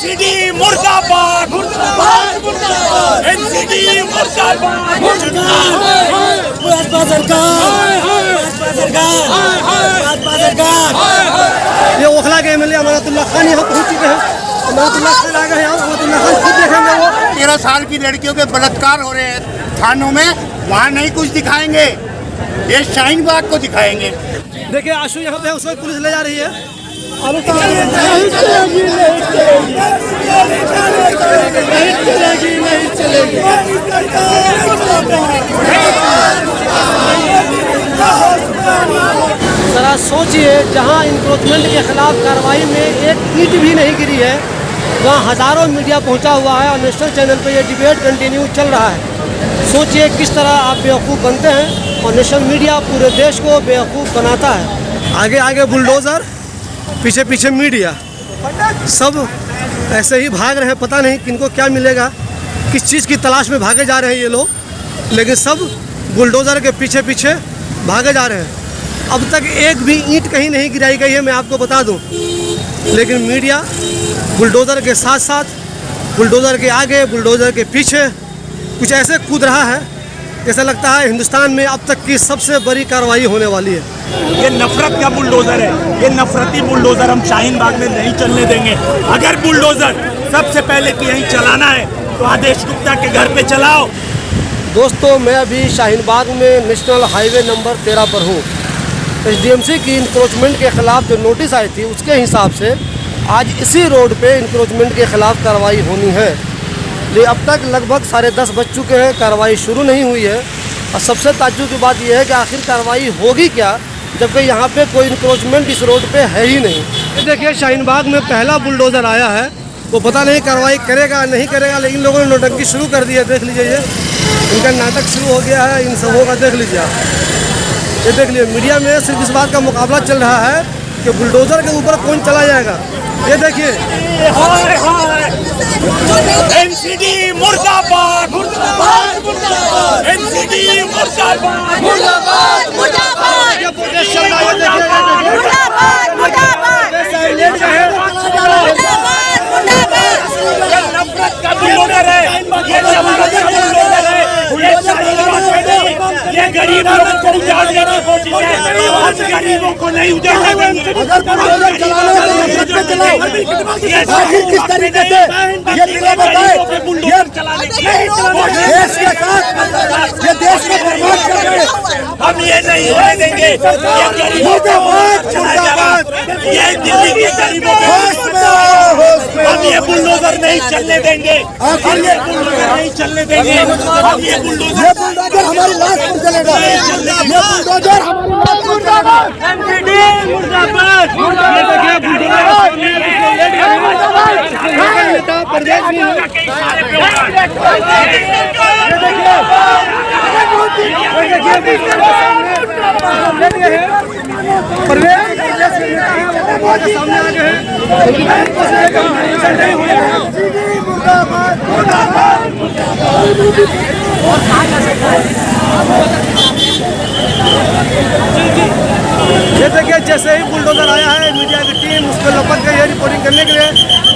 NCD मुर्दाबाद मुर्दाबाद मुर्दाबाद एनसीडी मुर्दाबाद मुर्दाबाद भाजपा सरकार। ये ओखला के एमएलए अमानतुल्लाह खान यहाँ पहुँच चुके हैं। अमानतुल्लाह खान आ गए हैं। अमानतुल्लाह खान खुद देखेंगे। वो 13 साल की लड़कियों के बलात्कार हो रहे हैं थानों में, वहाँ नहीं कुछ दिखाएंगे, ये शाहीन बाग को दिखाएंगे। देखिए आशु यहाँ पे उसको पुलिस ले जा रही है। जरा सोचिए, जहाँ इंक्रोचमेंट के खिलाफ कार्रवाई में एक ईंट भी नहीं गिरी है, वहाँ हज़ारों मीडिया पहुँचा हुआ है और नेशनल चैनल पे ये डिबेट कंटिन्यू चल रहा है। सोचिए किस तरह आप बेवकूफ़ बनते हैं और नेशनल मीडिया पूरे देश को बेवकूफ़ बनाता है। आगे आगे बुलडोज़र, पीछे पीछे मीडिया, सब ऐसे ही भाग रहे हैं। पता नहीं किनको क्या मिलेगा, किस चीज़ की तलाश में भागे जा रहे हैं ये लोग, लेकिन सब बुलडोज़र के पीछे पीछे भागे जा रहे हैं। अब तक एक भी ईंट कहीं नहीं गिराई गई है, मैं आपको बता दूं। लेकिन मीडिया बुलडोज़र के साथ साथ, बुलडोज़र के आगे, बुलडोज़र के पीछे कुछ ऐसे कूद रहा है जैसा लगता है हिंदुस्तान में अब तक की सबसे बड़ी कार्रवाई होने वाली है। ये नफरत का बुलडोजर है, ये नफरती बुलडोजर हम शाहीन बाग में नहीं चलने देंगे। अगर बुलडोजर सबसे पहले कि यहीं चलाना है तो आदेश गुप्ता के घर पे चलाओ। दोस्तों, मैं अभी शाहीन बाग में नेशनल हाईवे नंबर 13 पर हूँ। एसडीएमसी की इंक्रोचमेंट के ख़िलाफ़ जो नोटिस आई थी उसके हिसाब से आज इसी रोड पे इंक्रोचमेंट के ख़िलाफ़ कार्रवाई होनी है। लेकिन अब तक लगभग 10:30 बज चुके हैं, कार्रवाई शुरू नहीं हुई है। और सबसे ताज्जुब की बात यह है कि आखिर कार्रवाई होगी क्या, जबकि यहाँ पे कोई इंक्रोचमेंट इस रोड पे है ही नहीं। ये देखिए शाहीन बाग में पहला बुलडोज़र आया है, वो पता नहीं कार्रवाई करेगा नहीं करेगा, लेकिन लोगों ने नोटंकी शुरू कर दी है। देख लीजिए, ये इनका नाटक शुरू हो गया है इन सबों का। देख लीजिए आप, ये देख लीजिए, मीडिया में सिर्फ इस बात का मुकाबला चल रहा है कि बुलडोज़र के ऊपर कौन चला जाएगा। ये देखिए, एनसीडी मुर्दाबाद मुर्दाबाद मुर्दाबाद एनसीडी मुर्दाबाद मुर्दाबाद मुर्दाबाद ये प्रोटेस्ट चल रहा है। देखिए मुर्दाबाद मुर्दाबाद ये नफरत का बुलडोजर है, ये नफरत का बुलडोजर है, ये शाहीन बाग में नहीं, ये गरीबों को उजाड़ने की कोशिश है। आज गरीबों को नहीं उजाड़ने देंगे। अगर बुलडोजर चलाना है तो ये खुद पे चलाओ। आखिर किस तरीके से ये बिना बताए ये देश के साथ, ये देश को बर्बाद कर रहे हैं। हम ये नहीं होने देंगे। ये गरीबों को मुर्दाबाद, ये दिल्ली के गरीबों को हम ये बुलडोजर नहीं चलने देंगे। हम ये बुलडोजर नहीं चलने देंगे। हम ये बुलडोजर हमारी लाश पर चलेगा। ये बुलडोजर हमारी लाश पर चलेगा। एनसीडी मुर्दाबाद सामने आ गए ये देखिए, जैसे ही बुलडोजर आया है मीडिया की टीम उस पर लपक गई है रिपोर्टिंग करने के लिए।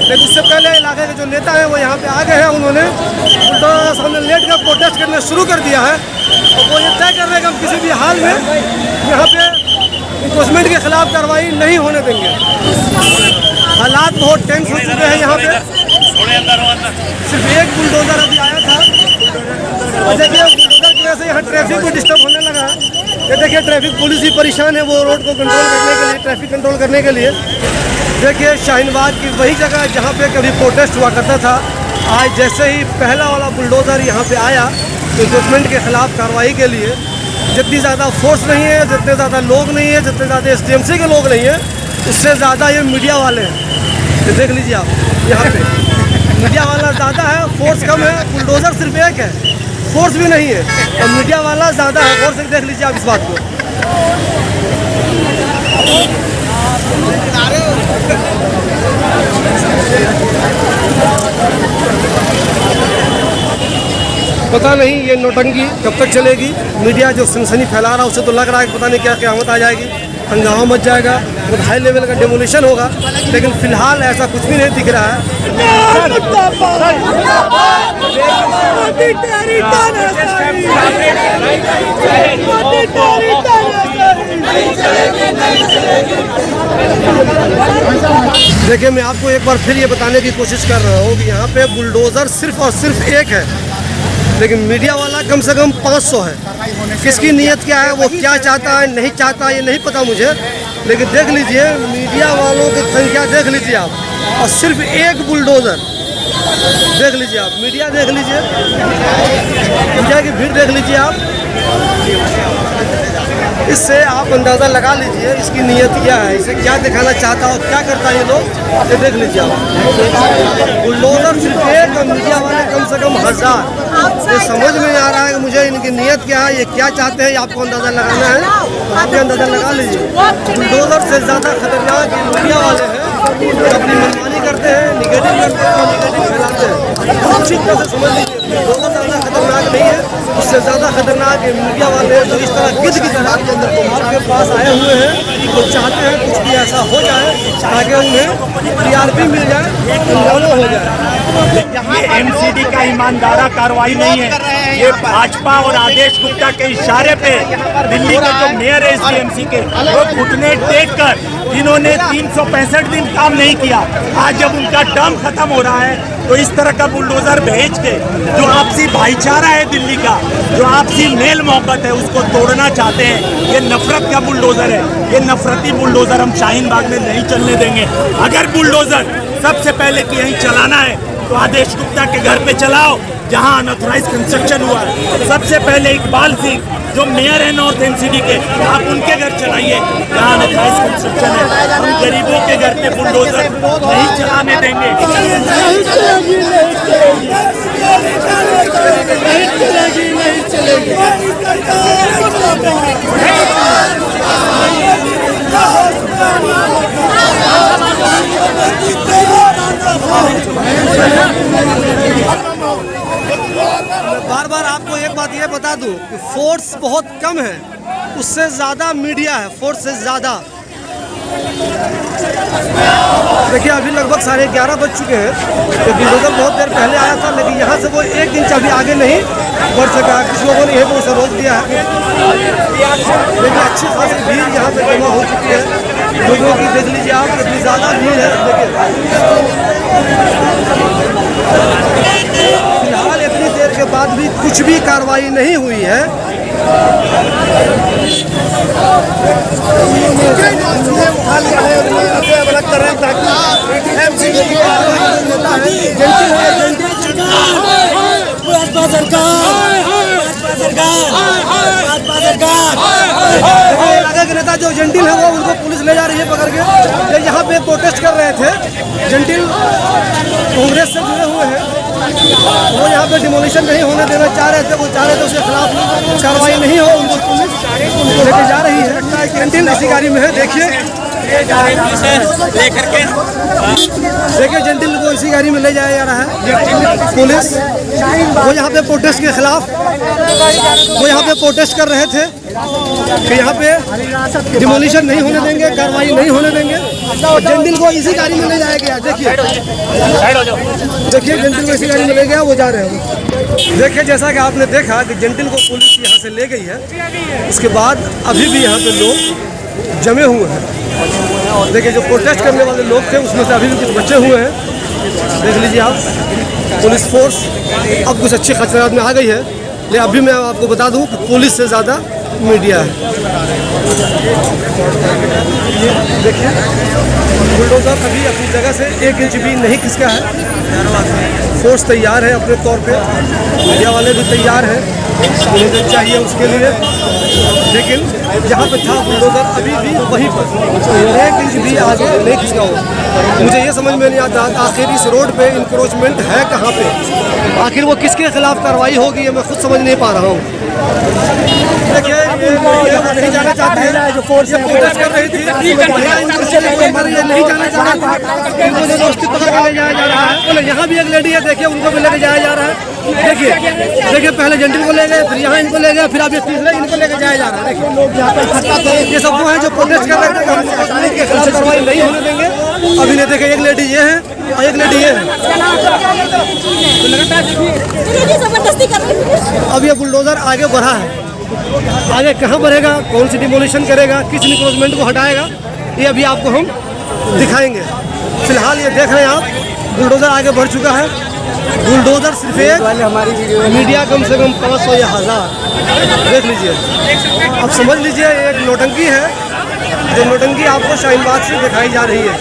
लेकिन उससे पहले इलाके के जो नेता हैं वो यहाँ पे आ गए हैं। उन्होंने बुलडोजर के सामने लेट कर प्रोटेस्ट करना शुरू कर दिया है। और वो ये तय कर रहे हैं कि हम किसी भी हाल में यहाँ पे इंक्रोचमेंट के खिलाफ कार्रवाई नहीं होने देंगे। हालात बहुत टेंस हो चुके हैं यहाँ पे। सिर्फ एक बुलडोजर अभी आया था और देखिए बुलडोजर की वजह से यहाँ ट्रैफिक भी डिस्टर्ब होने लगा है। ये देखिए, ट्रैफिक पुलिस भी परेशान है, वो रोड को कंट्रोल करने के लिए, ट्रैफिक कंट्रोल करने के लिए। देखिए शाहीन बाग की वही जगह जहाँ पे कभी प्रोटेस्ट हुआ करता था, आज जैसे ही पहला वाला बुलडोज़र यहाँ पे आया इंक्रोचमेंट के खिलाफ कार्रवाई के लिए, जितनी ज़्यादा फोर्स नहीं है, जितने ज़्यादा लोग नहीं है, जितने ज़्यादा एसडीएमसी के लोग नहीं है, उससे ज़्यादा ये मीडिया वाले हैं। ये देख लीजिए आप, यहाँ पे मीडिया वाला ज़्यादा है, फोर्स कम है। बुलडोज़र सिर्फ एक है, फोर्स भी नहीं है, और मीडिया वाला ज़्यादा है। और से देख लीजिए आप इस बात को। पता नहीं ये नौटंकी कब तक चलेगी। मीडिया जो सनसनी फैला रहा है उससे तो लग रहा है कि पता नहीं क्या क़यामत आ जाएगी। हंगामा मच जाएगा, बहुत हाई लेवल का डेमोलिशन होगा। लेकिन फिलहाल ऐसा कुछ भी नहीं दिख रहा है। देखिए, मैं आपको एक बार फिर ये बताने की कोशिश कर रहा हूँ कि यहाँ पे बुलडोज़र सिर्फ और सिर्फ एक है, लेकिन मीडिया वाला कम से कम 500 है। किसकी नीयत क्या है, वो क्या चाहता है नहीं चाहता ये नहीं पता मुझे, लेकिन देख लीजिए मीडिया वालों की संख्या देख लीजिए आप, और सिर्फ एक बुलडोज़र देख लीजिए आप, मीडिया देख लीजिए, मीडिया की भीड़ देख लीजिए आप। इससे आप अंदाज़ा लगा लीजिए इसकी नीयत क्या है, इसे क्या दिखाना चाहता है और क्या करता है ये लोग, ये देख लीजिए आप। बुलडोज़र सिर्फ एक और मीडिया वाले कम से कम 1000। ये समझ में नहीं आ रहा है कि मुझे इनकी नीयत क्या है, ये क्या चाहते हैं, ये आपको अंदाज़ा लगाना है, आप ये अंदाज़ा लगा लीजिए। बुलडोज़र से ज़्यादा खतरनाक मीडिया वाले हैं, अपनी मनमानी करते हैं, निगेटिव करते हैं और निगेटिव फैलाते हैं। अच्छी तरह से समझ लीजिए, बुलडोज़र ज़्यादा खतरनाक नहीं है, उससे ज़्यादा खतरनाक है मीडिया वाले जो इस तरह गिद्ध की तरह आपके पास आए हुए हैं, तो चाहते हैं कुछ भी ऐसा हो जाए ताकि उन्हें टीआरपी मिल जाए, फॉलो हो जाए। ये एमसीडी का ईमानदारा कार्रवाई नहीं है, ये भाजपा और आदेश गुप्ता के इशारे पे दिल्ली के जो मेयर है एसडीएमसी के, वो घुटने टेक कर इन्होंने 365 दिन काम नहीं किया। आज जब उनका टर्म खत्म हो रहा है तो इस तरह का बुलडोजर भेज के जो आपसी भाईचारा है दिल्ली का, जो आपसी मेल मोहब्बत है, उसको तोड़ना चाहते हैं। ये नफरत का बुलडोजर है, ये नफरती बुलडोजर हम शाहीन बाग में नहीं चलने देंगे। अगर बुलडोजर सबसे पहले कि यहीं चलाना है तो आदेश गुप्ता के घर पे चलाओ जहां अनऑथराइज कंस्ट्रक्शन हुआ है। सबसे पहले इकबाल सिंह जो मेयर है नॉर्थ एनसीडी के, आप उनके घर चलाइए जहां अनऑथराइज कंस्ट्रक्शन है। हम गरीबों के घर पे बुलडोजर नहीं चलाने देंगे। बार बार आपको एक बात ये बता दूं कि फोर्स बहुत कम है, उससे ज़्यादा मीडिया है, फोर्स से ज़्यादा। देखिए अभी लगभग 11:30 बज चुके हैं, तो बुलडोज़र बहुत देर पहले आया था, लेकिन यहाँ से वो 1 इंच अभी आगे नहीं बढ़ सका। कुछ लोगों ने यहीं पर उसे रोक दिया है, लेकिन अच्छी खासी भीड़ यहाँ पे जमा हो चुकी है। लोगों की देख लीजिए आप, कितनी ज़्यादा भीड़ है। देखिए फिलहाल इतनी देर के बाद भी कुछ भी कार्रवाई नहीं हुई है। इलाके के नेता जो जेंटिल है वो उनको पुलिस ले जा रही है पकड़ के। ये यहाँ पे प्रोटेस्ट कर रहे थे, जेंटिल कांग्रेस से जुड़े हुए हैं, वो यहाँ पे डिमोलिशन नहीं होने देना चाह रहे थे, वो चाह रहे थे उसके खिलाफ कार्रवाई नहीं हो, उनको पुलिस लेके जा रही है। जेंटिल इसी गाड़ी में है, देखिए देखिए जेंटिल को इसी गाड़ी में ले जाया जा रहा है पुलिस। वो यहाँ पे प्रोटेस्ट के खिलाफ, वो यहाँ पे प्रोटेस्ट कर रहे थे कि यहाँ पे डिमोलिशन नहीं होने देंगे, कार्रवाई नहीं होने देंगे। और जेंटिल को इसी गाड़ी में ले जाया गया। देखिए देखिए जेंटिल को इसी गाड़ी में ले गया, वो जा रहे हैं। देखिए जैसा कि आपने देखा कि जेंटिल को पुलिस यहाँ से ले गई है, उसके बाद अभी भी यहाँ पे लोग जमे हुए हैं। देखिए जो प्रोटेस्ट करने वाले लोग थे उसमें से अभी भी कुछ बचे हुए हैं, देख लीजिए आप। पुलिस फोर्स अब कुछ अच्छी खतरात में आ गई है, लेकिन अभी मैं आपको बता दूं कि पुलिस से ज़्यादा मीडिया है। देखिए बुलडोज़र अभी अपनी जगह से 1 इंच भी नहीं खिसका है। फोर्स तैयार है अपने तौर पे, मीडिया वाले भी तैयार हैं, उन्हें जो चाहिए उसके लिए। लेकिन जहाँ पे था बुलडोज़र अभी भी वहीं पर 1 इंच भी आगे नहीं खिसका हो। मुझे ये समझ में नहीं आता आखिर इस रोड पे इंक्रोचमेंट है कहाँ पे। आखिर वो किसके खिलाफ कार्रवाई होगी ये मैं खुद समझ नहीं पा रहा हूँ। देखिए ये नहीं जाना चाहती है, जो फोर्स प्रोटेस्ट कर रही थी नहीं जाना चाहती, इनको जबरदस्ती पकड़ के ले जाया जा रहा है। बोले यहाँ भी एक लेडी है, देखिए उनको भी लेके जाया जा रहा है। देखिए पहले जेंटिल को ले गए, फिर यहाँ इनको ले गए, फिर अब ये तीसरे इनको लेके जाया जा रहा है। देखिए लोग यहाँ पर इकट्ठा थे, ये सब वो हैं जो प्रोटेस्ट कर रहे थे, हम इनके खिलाफ कार्रवाई नहीं होने देंगे। अभी नहीं देखे, एक लेडी ये है और एक लेडी ये है। जबरदस्ती कर रही है। अब ये बुलडोजर आगे बढ़ा है, आगे कहाँ बढ़ेगा, कौन सी डिमोलिशन करेगा, किस इनक्रोचमेंट को हटाएगा, ये अभी आपको हम दिखाएंगे। फिलहाल ये देख रहे हैं आप, बुलडोजर आगे बढ़ चुका है। बुलडोजर सिर्फ एक, मीडिया कम से कम 500 या 1000। देख लीजिए, अब समझ लीजिए एक नौटंकी है, जो नौटंकी आपको शाहीन बाग से दिखाई जा रही है।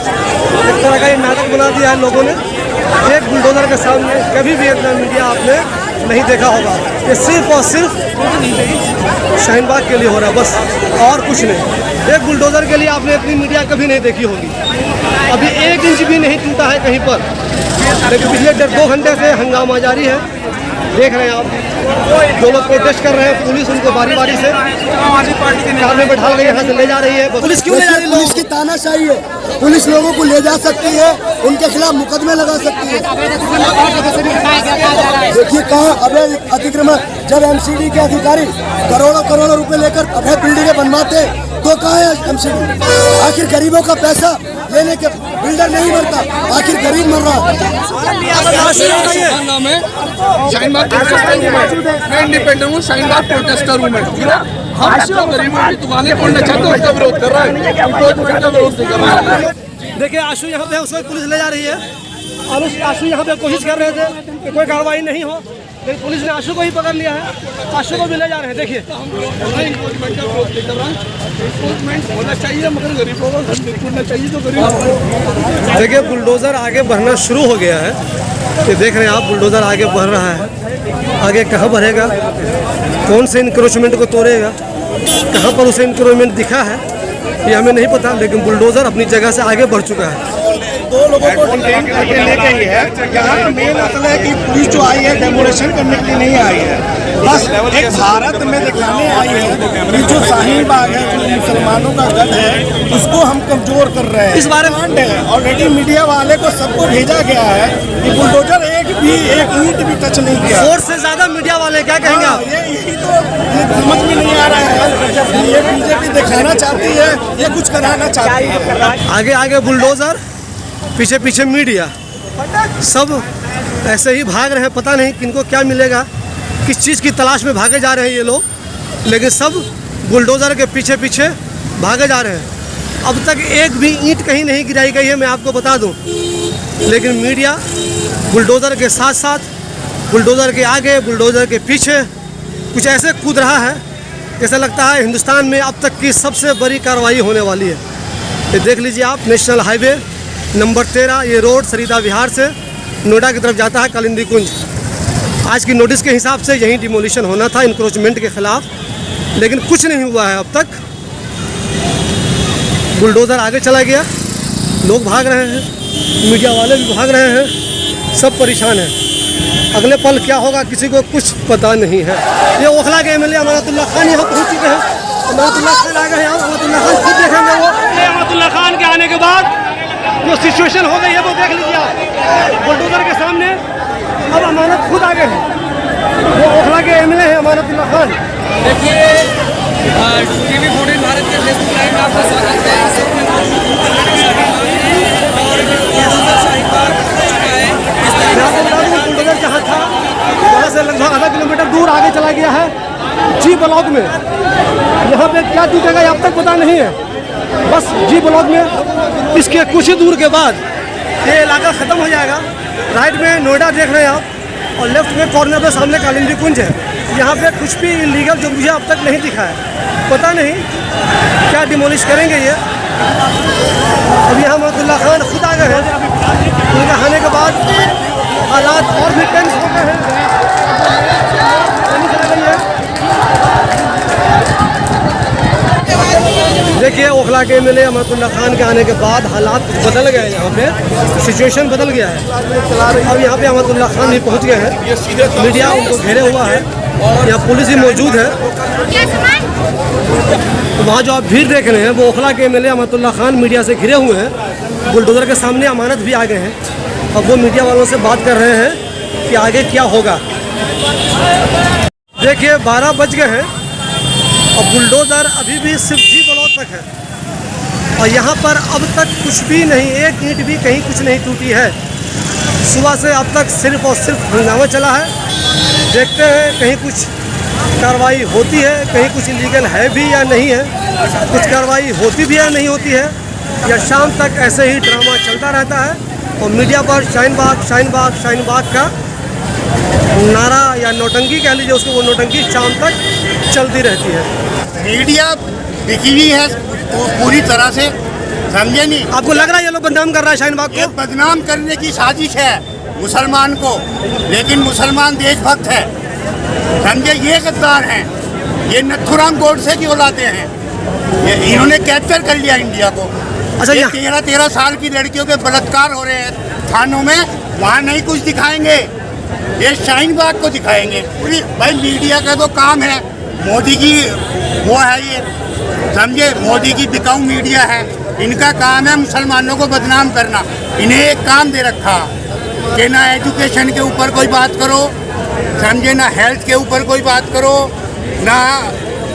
एक तरह का ये नाटक बना दिया है लोगों ने। एक बुलडोजर के सामने कभी भी इतना मीडिया आपने नहीं देखा होगा। ये सिर्फ और सिर्फ शाहीन बाग के लिए हो रहा है, बस और कुछ नहीं। एक बुलडोजर के लिए आपने इतनी मीडिया कभी नहीं देखी होगी। अभी 1 इंच भी नहीं टूटा है कहीं पर, लेकिन पिछले 1.5-2 घंटे से हंगामा जारी है। देख रहे हैं आप, जो लोग प्रोटेस्ट कर रहे हैं, पुलिस उनको बारी बारी से कार में बैठा के यहाँ से ले जा रही है। पुलिस क्यों ले जा रही है? पुलिस की तानाशाही है। पुलिस लोगों को ले जा सकती है, उनके खिलाफ मुकदमे लगा सकती है। देखिए कहाँ अवैध अतिक्रमण, जब एमसीडी के अधिकारी करोड़ों रुपए लेकर अवैध बिल्डिंगें बनवाते तो कहाँ है एमसीडी? आखिर गरीबों का पैसा लेने के बिल्डर नहीं मरता, आखिर गरीब मर रहा है। शाहीन बाग प्रोटेस्टर हूँ मैं इंडिपेंडेंट हूँ, शाहीन बाग प्रोटेस्टर हूँ मैं। हम गरीबों की दुकानें खोलना चाहते हैं, उसका विरोध कर रहा है, का विरोध नहीं कर रहा है। देखिए आशु यहाँ पे उसको पुलिस ले जा रही है। आशु यहाँ पे कोशिश कर रहे थे कि कोई कार्रवाई नहीं हो, लेकिन पुलिस ने आशु को ही पकड़ लिया है। आशु को भी ले जा रहे हैं। देखिए होना चाहिए, मगर गरीबों को होना चाहिए जो गरीब। देखिए बुलडोजर आगे बढ़ना शुरू हो गया है। ये देख रहे हैं आप, बुलडोजर आगे बढ़ रहा है। आगे कहाँ बढ़ेगा, कौन से इंक्रोचमेंट को तोड़ेगा, कहाँ पर उसे इंक्रोचमेंट दिखा है ये हमें नहीं पता, लेकिन बुलडोजर अपनी जगह से आगे बढ़ चुका है। 2 लोगों को डिटेन करके लेके ही है। यहाँ का मेन मसला है कि पुलिस जो आई है डेमोलेशन करने के लिए नहीं आई है, बस एक भारत में दिखाने आई है कि जो शाहीन बाग है, जो मुसलमानों का गढ़ है, उसको हम कमजोर कर रहे हैं। इस बारे में ऑलरेडी मीडिया वाले को सबको भेजा गया है कि बुलडोजर एक ईंट भी टच नहीं किया। फोर्स से ज्यादा मीडिया वाले क्या कहेंगे आप? यही तो समझ में नहीं आ रहा है। ये बीजेपी दिखाना चाहती है, ये कुछ कराना चाहती है। आगे आगे बुलडोजर, पीछे पीछे मीडिया, सब ऐसे ही भाग रहे हैं। पता नहीं किनको क्या मिलेगा, किस चीज़ की तलाश में भागे जा रहे हैं ये लोग, लेकिन सब बुलडोजर के पीछे पीछे भागे जा रहे हैं। अब तक एक भी ईंट कहीं नहीं गिराई गई है, मैं आपको बता दूं, लेकिन मीडिया बुलडोजर के साथ साथ, बुलडोजर के आगे, बुलडोजर के पीछे कुछ ऐसे कूद रहा है जैसा लगता है हिंदुस्तान में अब तक की सबसे बड़ी कार्रवाई होने वाली है। ये देख लीजिए आप, नेशनल हाईवे नंबर 13, ये रोड सरिता विहार से नोएडा की तरफ जाता है, कालिंदी कुंज। आज की नोटिस के हिसाब से यहीं डिमोलिशन होना था इंक्रोचमेंट के खिलाफ, लेकिन कुछ नहीं हुआ है अब तक। बुलडोजर आगे चला गया, लोग भाग रहे हैं, मीडिया वाले भी भाग रहे हैं, सब परेशान हैं। अगले पल क्या होगा किसी को कुछ पता नहीं है। ये ओखला के एमएलए अमानतुल्लाह खान यहाँ पहुँच चुके हैं। अमानतुल्लाह खान आ गए हैं, अमानतुल्लाह खान खुद देखेंगे। वो अमानतुल्लाह खान के आने के बाद जो सिचुएशन हो गई है वो देख लीजिए आप। बुलडोजर के सामने अब अमानत खुद आ गए हैं। वो ओखला के एमएलए हैं अमानतुल्लाह खान। देखिए TV 14 भारत के फेसबुक लाइव में आपका स्वागत है। बुलडोजर जहाँ था वहाँ से लगभग आधा किलोमीटर दूर आगे चला गया है जी ब्लॉक में। यहाँ पे क्या टूटेगा अब तक पता नहीं है, बस जी ब्लॉक में इसके कुछ ही दूर के बाद ये इलाका ख़त्म हो जाएगा। राइट में नोएडा देख रहे हैं आप, और लेफ्ट में कॉर्नर पे सामने कालिंदी कुंज है। यहाँ पे कुछ भी इलीगल जो मुझे अब तक नहीं दिखा है, पता नहीं क्या डिमोलिश करेंगे ये। अब यहाँ अमानतुल्लाह खान खुद आ गए हैं। उनके आने के बाद हालात और भी टेंस हो गए हैं। देखिए ओखला के एमएलए अमरतुल्ला खान के आने के बाद हालात बदल गए, यहाँ पे सिचुएशन बदल गया है। अब यहाँ पे अमरतुल्ला खान भी पहुँच गए हैं, मीडिया उनको घेरे हुआ है, यहाँ पुलिस भी मौजूद है। तो वहाँ जो आप भीड़ देख रहे हैं वो ओखला के एमएलए अमरतुल्ला खान मीडिया से घिरे हुए हैं। बुलडोजर के सामने अमानत भी आ गए हैं। अब वो मीडिया वालों से बात कर रहे हैं कि आगे क्या होगा। देखिए 12 बज गए हैं और बुलडोज़र अभी भी सिर्फ जी ब्लॉक तक है और यहाँ पर अब तक कुछ भी नहीं, एक ईंट भी कहीं कुछ नहीं टूटी है। सुबह से अब तक सिर्फ और सिर्फ हंगामा चला है। देखते हैं कहीं कुछ कार्रवाई होती है, कहीं कुछ इलीगल है भी या नहीं है, कुछ कार्रवाई होती भी या नहीं होती है, या शाम तक ऐसे ही ड्रामा चलता रहता है और मीडिया पर शाहीन बाग शाहीन बाग शाहीन बाग का नारा या नौटंकी कह लीजिए उसको, वो नौटंकी शाम तक चलती रहती है। मीडिया बिकी हुई है पूरी तरह से, समझे नहीं? आपको लग रहा है ये लोग बदनाम कर रहा है शाहीन बाग ये को? बदनाम करने की साजिश है मुसलमान को, लेकिन मुसलमान देशभक्त है, समझे? ये गद्दार हैं, ये नथुराम गोडसे की औलादे हैं। ये इन्होंने कैप्चर कर लिया इंडिया को। अच्छा, ये 13-13 साल की लड़कियों के बलात्कार हो रहे हैं थानों में, वहाँ नहीं कुछ दिखाएंगे, ये शाहीन बाग को दिखाएंगे। भाई मीडिया का तो काम है, मोदी की वो है ये, समझे? मोदी की बिकाऊ मीडिया है, इनका काम है मुसलमानों को बदनाम करना। इन्हें एक काम दे रखा कि ना एजुकेशन के ऊपर कोई बात करो, समझे, ना हेल्थ के ऊपर कोई बात करो, ना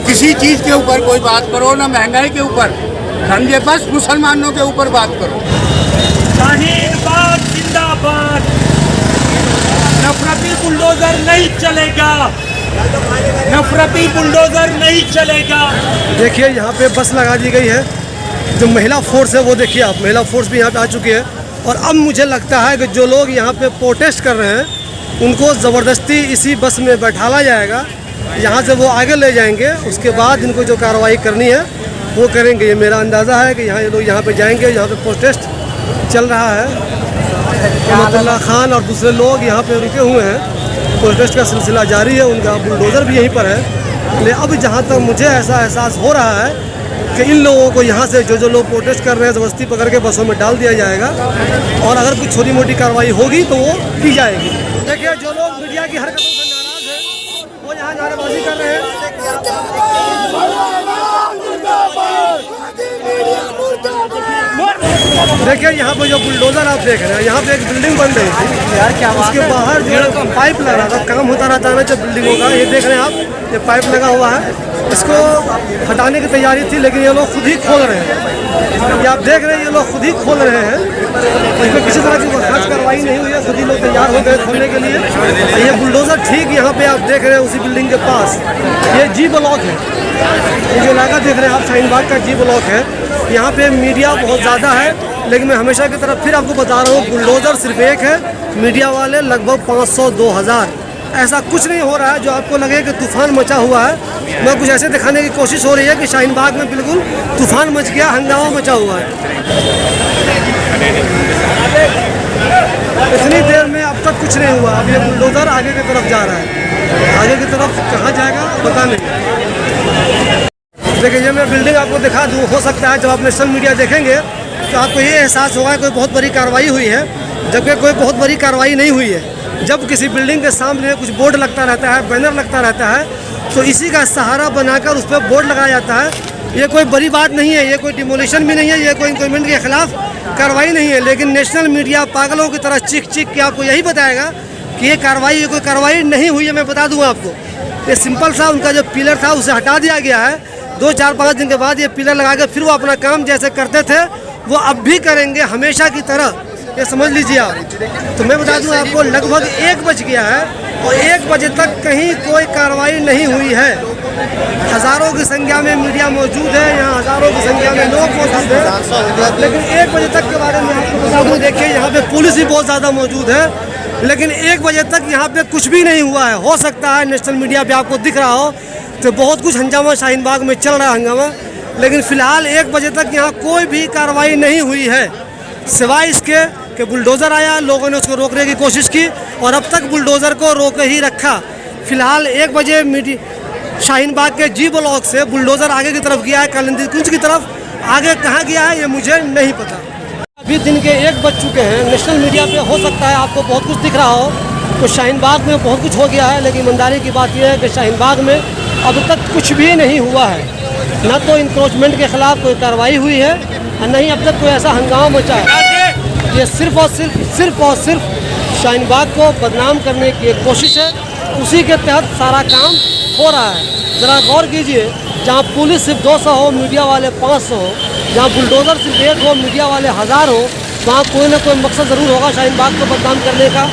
किसी चीज़ के ऊपर कोई बात करो, ना महंगाई के ऊपर, समझे, बस मुसलमानों के ऊपर बात करो। शाहीन बाग जिंदाबाद, नफरती बुलडोजर नहीं चलेगा, नफरती बुलडोजर नहीं चलेगा। देखिए यहाँ पे बस लगा दी गई है, जो महिला फोर्स है वो देखिए आप, महिला फोर्स भी यहाँ पे आ चुकी है। और अब मुझे लगता है कि जो लोग यहाँ पे प्रोटेस्ट कर रहे हैं उनको ज़बरदस्ती इसी बस में बैठाला जाएगा, यहाँ से वो आगे ले जाएंगे, उसके बाद इनको जो कार्रवाई करनी है वो करेंगे। ये मेरा अंदाज़ा है कि ये लोग यहाँ पे जाएंगे, यहाँ पे प्रोटेस्ट चल रहा है। अमरतुल्ला खान और दूसरे लोग यहाँ पे रुके हुए हैं, प्रोटेस्ट का सिलसिला जारी है, उनका बुलडोज़र भी यहीं पर है। लेकिन अब जहाँ तक मुझे ऐसा एहसास हो रहा है कि इन लोगों को यहाँ से जो लोग प्रोटेस्ट कर रहे हैं ज़बरदस्ती पकड़ के बसों में डाल दिया जाएगा और अगर कुछ छोटी मोटी कार्रवाई होगी तो वो की जाएगी। देखिए जो लोग मीडिया की हरकतों से नाराज़ हैं वो यहाँ नारेबाजी कर रहे हैं। देखिए यहाँ पे जो बुलडोज़र आप देख रहे हैं, यहाँ पे एक बिल्डिंग बन रही थी यार, क्या उसके बाहर जो पाइप लगा था, काम होता रहता है ना जब बिल्डिंगों का, ये देख रहे हैं आप, ये पाइप लगा हुआ है, इसको हटाने की तैयारी थी लेकिन ये लोग खुद ही खोल रहे हैं। ये आप देख रहे हैं ये लोग खुद ही खोल रहे हैं, इसमें किसी तरह की खास कार्रवाई नहीं हुई है, खुद ही लोग तैयार हो गए खोलने के लिए। ये बुलडोज़र ठीक यहाँ पे आप देख रहे हैं उसी बिल्डिंग के पास, ये जी ब्लॉक है, ये जो इलाका देख रहे हैं आप शाहीन बाग का जी ब्लॉक है। यहाँ पे मीडिया बहुत ज़्यादा है, लेकिन मैं हमेशा की तरफ फिर आपको बता रहा हूँ बुलडोज़र सिर्फ एक है, मीडिया वाले लगभग 500-2000। ऐसा कुछ नहीं हो रहा है जो आपको लगे कि तूफ़ान मचा हुआ है। मैं कुछ ऐसे दिखाने की कोशिश हो रही है कि शाहीन बाग में बिल्कुल तूफ़ान मच गया, हंगामा मचा हुआ है। इतनी देर में अब तक कुछ नहीं हुआ। अब ये बुलडोज़र आगे की तरफ जा रहा है, आगे की तरफ कहाँ जाएगा पता नहीं। देखिए ये मैं बिल्डिंग आपको दिखा दूँ, हो सकता है जब आप नेशनल मीडिया देखेंगे तो आपको ये एहसास होगा कोई बहुत बड़ी कार्रवाई हुई है, जबकि कोई बहुत बड़ी कार्रवाई नहीं हुई है। जब किसी बिल्डिंग के सामने कुछ बोर्ड लगता रहता है, बैनर लगता रहता है, तो इसी का सहारा बनाकर उस पर बोर्ड लगाया जाता है। ये कोई बड़ी बात नहीं है, ये कोई डिमोलिशन भी नहीं है, ये कोई गवर्नमेंट के खिलाफ कार्रवाई नहीं है। लेकिन नेशनल मीडिया पागलों की तरह चीख के आपको यही बताएगा कि ये कोई कार्रवाई नहीं हुई है। मैं बता दूँगा आपको, ये सिंपल सा उनका जो पिलर था उसे हटा दिया गया है। 2-4-5 दिन के बाद ये पिलर लगा के फिर वो अपना काम जैसे करते थे वो अब भी करेंगे, हमेशा की तरह, ये समझ लीजिए आप। तो मैं बता दूं आपको लगभग 1 बज गया है और 1 बजे तक कहीं कोई कार्रवाई नहीं हुई है। हज़ारों की संख्या में मीडिया मौजूद है, यहाँ हज़ारों की संख्या में लोग मौजूद हैं, लेकिन 1 बजे तक के बारे में आपको बता दूँ, देखिए यहाँ पे पुलिस भी बहुत ज़्यादा मौजूद है, लेकिन 1 बजे तक यहाँ पे कुछ भी नहीं हुआ है। हो सकता है नेशनल मीडिया पे आपको दिख रहा हो तो बहुत कुछ हंगामा शाहीन बाग में चल रहा है हंगामा, लेकिन फ़िलहाल 1 बजे तक यहाँ कोई भी कार्रवाई नहीं हुई है, सिवाय इसके कि बुलडोज़र आया, लोगों ने उसको रोकने की कोशिश की और अब तक बुलडोज़र को रोक ही रखा। फ़िलहाल 1 बजे शाहीन बाग के जी ब्लॉक से बुलडोज़र आगे की तरफ गया है कालिंदी कुंज की तरफ आगे कहाँ गया है ये मुझे नहीं पता। अभी दिन के 1 बज चुके हैं। नेशनल मीडिया पे हो सकता है आपको बहुत कुछ दिख रहा हो, तो शाहीन बाग में बहुत कुछ हो गया है, लेकिन ईमानदारी की बात यह है कि शाहीन बाग में अब तक कुछ भी नहीं हुआ है। न तो इंक्रोचमेंट के खिलाफ कोई कार्रवाई हुई है और न ही अब तक कोई ऐसा हंगामा मचा है। ये सिर्फ और सिर्फ शाहीन बाग को बदनाम करने की एक कोशिश है। उसी के तहत सारा काम हो रहा है। ज़रा गौर कीजिए, जहाँ पुलिस सिर्फ 200 हो, मीडिया वाले 500 हो, जहाँ बुलडोज़र सिर्फ 1 हो, मीडिया वाले 1000 हो, वहाँ कोई ना कोई मकसद ज़रूर होगा शाहीन बाग को बदनाम करने का।